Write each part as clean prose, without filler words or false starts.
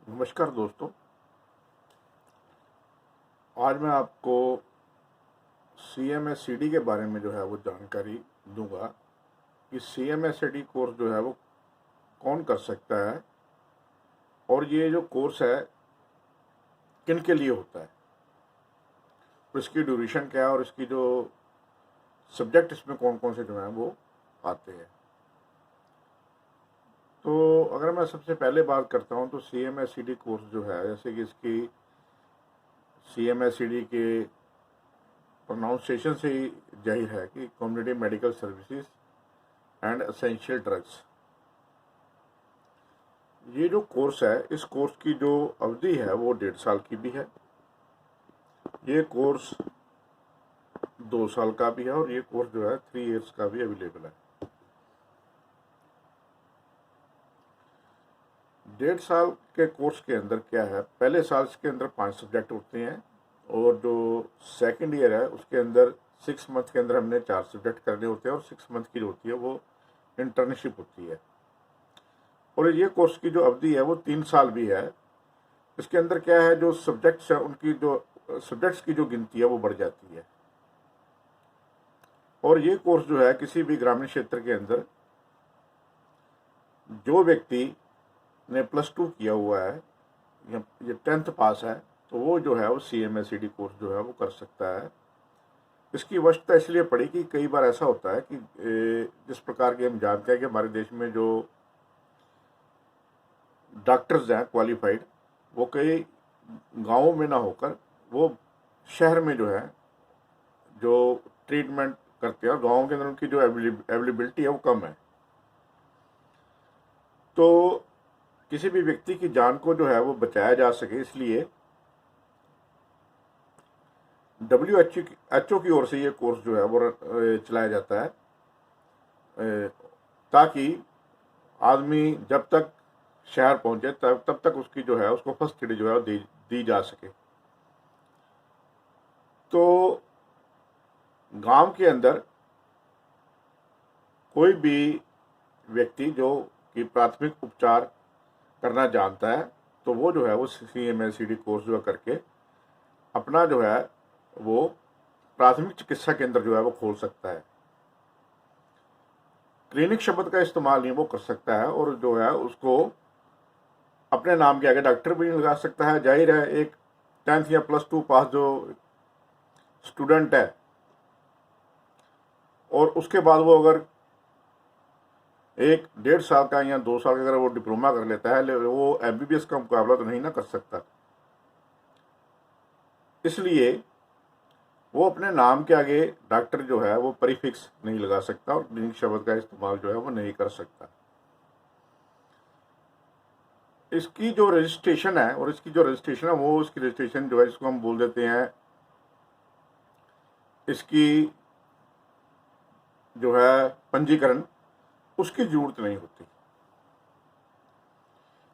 नमस्कार दोस्तों। आज मैं आपको CMSCD के बारे में जो है वो जानकारी दूंगा कि CMSCD कोर्स जो है वो कौन कर सकता है और ये जो कोर्स है किन के लिए होता है और इसकी ड्यूरेशन क्या है और इसकी जो सब्जेक्ट इसमें कौन कौन से जो हैं वो आते हैं। तो अगर मैं सबसे पहले बात करता हूँ तो CMSCD कोर्स जो है, जैसे कि इसकी CMSCD के प्रोनाउंसिएशन से ही जाहिर है कि community medical services and essential drugs. ये जो कोर्स है, इस कोर्स की जो अवधि है वो 1.5 साल की भी है। ये कोर्स 2 साल का भी है और ये कोर्स जो है 3 इयर्स का भी अवेलेबल है। 1.5 साल के कोर्स के अंदर क्या है, पहले साल के अंदर 5 सब्जेक्ट होते हैं और जो सेकेंड ईयर है उसके अंदर 6 मंथ के अंदर हमने 4 सब्जेक्ट करने होते हैं और 6 मंथ की जो होती है वो इंटर्नशिप होती है। और ये कोर्स की जो अवधि है वो 3 साल भी है। इसके अंदर क्या है, जो सब्जेक्ट्स है उनकी जो सब्जेक्ट्स की जो गिनती है वो बढ़ जाती है। और ये कोर्स जो है किसी भी ग्रामीण क्षेत्र के अंदर जो व्यक्ति ने +2 किया हुआ है या ये 10th पास है तो वो जो है वो CMSCD कोर्स जो है वो कर सकता है। इसकी आवश्यकता इसलिए पड़ी कि कई बार ऐसा होता है कि जिस प्रकार के हम जानते हैं कि हमारे देश में जो डॉक्टर्स हैं क्वालिफाइड, वो कई गांवों में ना होकर वो शहर में जो है जो ट्रीटमेंट करते हैं और गांवों के अंदर उनकी जो अवेलेबिलिटी है वो कम है। तो किसी भी व्यक्ति की जान को जो है वो बचाया जा सके, इसलिए WHO की ओर से ये कोर्स जो है वो चलाया जाता है, ताकि आदमी जब तक शहर पहुंचे तब तक उसकी जो है उसको फर्स्ट एड जो है वो दी जा सके। तो गांव के अंदर कोई भी व्यक्ति जो कि प्राथमिक उपचार करना जानता है तो वो जो है वो CMSCD कोर्स जो है करके अपना जो है वो प्राथमिक चिकित्सा केंद्र जो है वो खोल सकता है। क्लिनिक शब्द का इस्तेमाल नहीं वो कर सकता है और जो है उसको अपने नाम के आगे डॉक्टर भी नहीं लगा सकता है। जाहिर है, एक 10th या +2 पास जो स्टूडेंट है और उसके बाद वो अगर 1.5 साल का या 2 साल का अगर वो डिप्लोमा कर लेता है, वो MBBS का मुकाबला तो नहीं ना कर सकता। इसलिए वो अपने नाम के आगे डॉक्टर जो है वो प्रीफिक्स नहीं लगा सकता और क्लिनिक शब्द का इस्तेमाल जो है वो नहीं कर सकता। इसकी जो रजिस्ट्रेशन है और इसकी जो रजिस्ट्रेशन है वो इसकी रजिस्ट्रेशन जो है इसको हम बोल देते हैं, इसकी जो है पंजीकरण, उसकी जरूरत नहीं होती।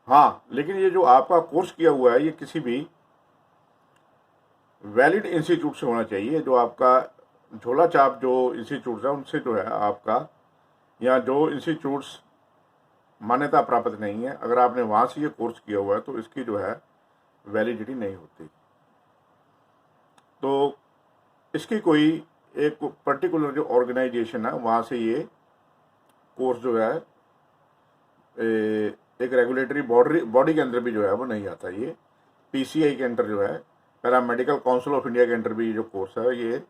हाँ, लेकिन ये जो आपका कोर्स किया हुआ है ये किसी भी वैलिड इंस्टीट्यूट से होना चाहिए। जो आपका झोला छाप जो इंस्टीट्यूट है उनसे जो है आपका, या जो इंस्टीट्यूट्स मान्यता प्राप्त नहीं है, अगर आपने वहाँ से ये कोर्स किया हुआ है तो इसकी जो है वैलिडिटी नहीं होती। तो इसकी कोई एक पर्टिकुलर जो ऑर्गेनाइजेशन है वहाँ से ये कोर्स जो है एक रेगुलेटरी बॉडी के अंदर भी जो है वो नहीं आता। ये PCI के अंदर जो है, पैरामेडिकल काउंसिल ऑफ इंडिया के अंदर भी जो कोर्स है ये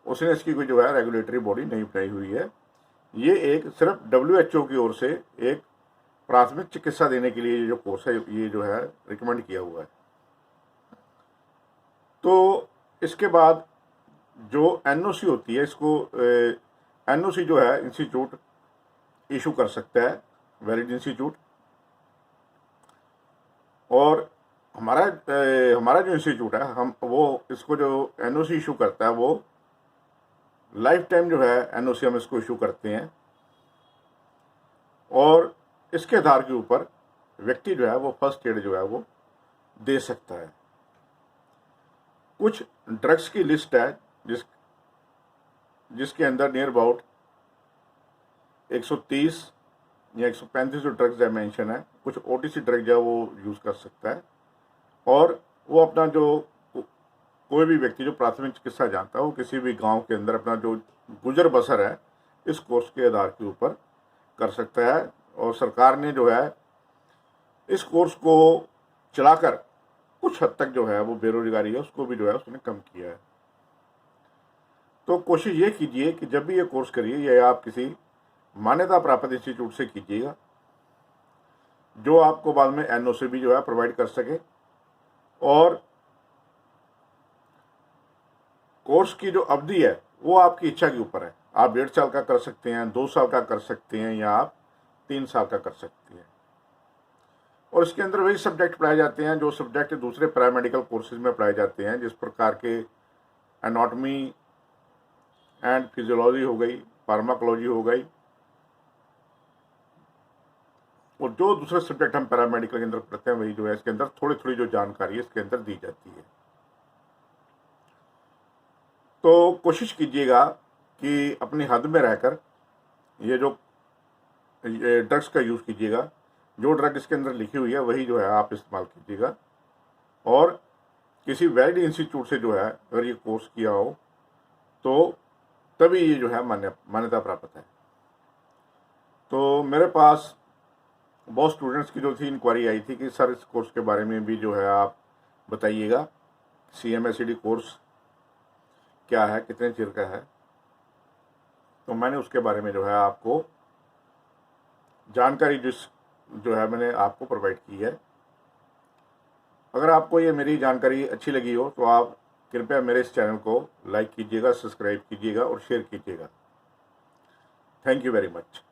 उसने इसकी कोई जो है रेगुलेटरी बॉडी नहीं बनाई हुई है। ये एक सिर्फ WHO की ओर से एक प्राथमिक चिकित्सा देने के लिए जो कोर्स है ये जो है रिकमेंड किया हुआ है। तो इसके बाद जो NOC होती है, इसको NOC जो है इंस्टीट्यूट इशू कर सकता है, वैलिड इंस्टीट्यूट। और हमारा जो इंस्टीट्यूट है, हम वो इसको जो NOC इशू करता है वो लाइफ टाइम जो है NOC हम इसको इशू करते हैं और इसके आधार के ऊपर व्यक्ति जो है वो फर्स्ट एड जो है वो दे सकता है। कुछ ड्रग्स की लिस्ट है जिसके अंदर नियर अबाउट 130 या 135 जो ड्रग्स डायमेंशन है, कुछ OTC ड्रग जो है वो यूज़ कर सकता है। और वो अपना जो कोई भी व्यक्ति जो प्राथमिक चिकित्सा जानता है वो किसी भी गांव के अंदर अपना जो गुजर बसर है इस कोर्स के आधार के ऊपर कर सकता है। और सरकार ने जो है इस कोर्स को चलाकर कुछ हद तक जो है वो बेरोजगारी है उसको भी जो है उसने कम किया है। तो कोशिश ये कीजिए कि जब भी ये कोर्स करिए ये आप किसी मान्यता प्राप्त इंस्टीट्यूट से कीजिएगा जो आपको बाद में NOC भी जो है प्रोवाइड कर सके। और कोर्स की जो अवधि है वो आपकी इच्छा के ऊपर है, आप 1.5 साल का कर सकते हैं, 2 साल का कर सकते हैं, या आप 3 साल का कर सकते हैं। और इसके अंदर वही सब्जेक्ट पढ़ाए जाते हैं जो सब्जेक्ट दूसरे पैरामेडिकल कोर्सेज में पढ़ाए जाते हैं, जिस प्रकार के एनाटॉमी एंड फिजियोलॉजी हो गई, फार्माकोलॉजी हो गई, और जो दूसरे सब्जेक्ट हम पैरामेडिकल के अंदर पढ़ते हैं वही जो है इसके अंदर थोड़ी थोड़ी जो जानकारी है इसके अंदर दी जाती है। तो कोशिश कीजिएगा कि अपनी हद में रहकर ये जो ड्रग्स का यूज़ कीजिएगा, जो ड्रग इसके अंदर लिखी हुई है वही जो है आप इस्तेमाल कीजिएगा। और किसी वैलिड इंस्टीट्यूट से जो है अगर ये कोर्स किया हो तो तभी ये जो है मान्यता प्राप्त है। तो मेरे पास बहुत स्टूडेंट्स की जो थी इंक्वायरी आई थी कि सर इस कोर्स के बारे में भी जो है आप बताइएगा, CMSCD कोर्स क्या है, कितने चिर का है। तो मैंने उसके बारे में जो है आपको जानकारी जो है मैंने आपको प्रोवाइड की है। अगर आपको ये मेरी जानकारी अच्छी लगी हो तो आप कृपया मेरे इस चैनल को लाइक कीजिएगा, सब्सक्राइब कीजिएगा और शेयर कीजिएगा। Thank you very much.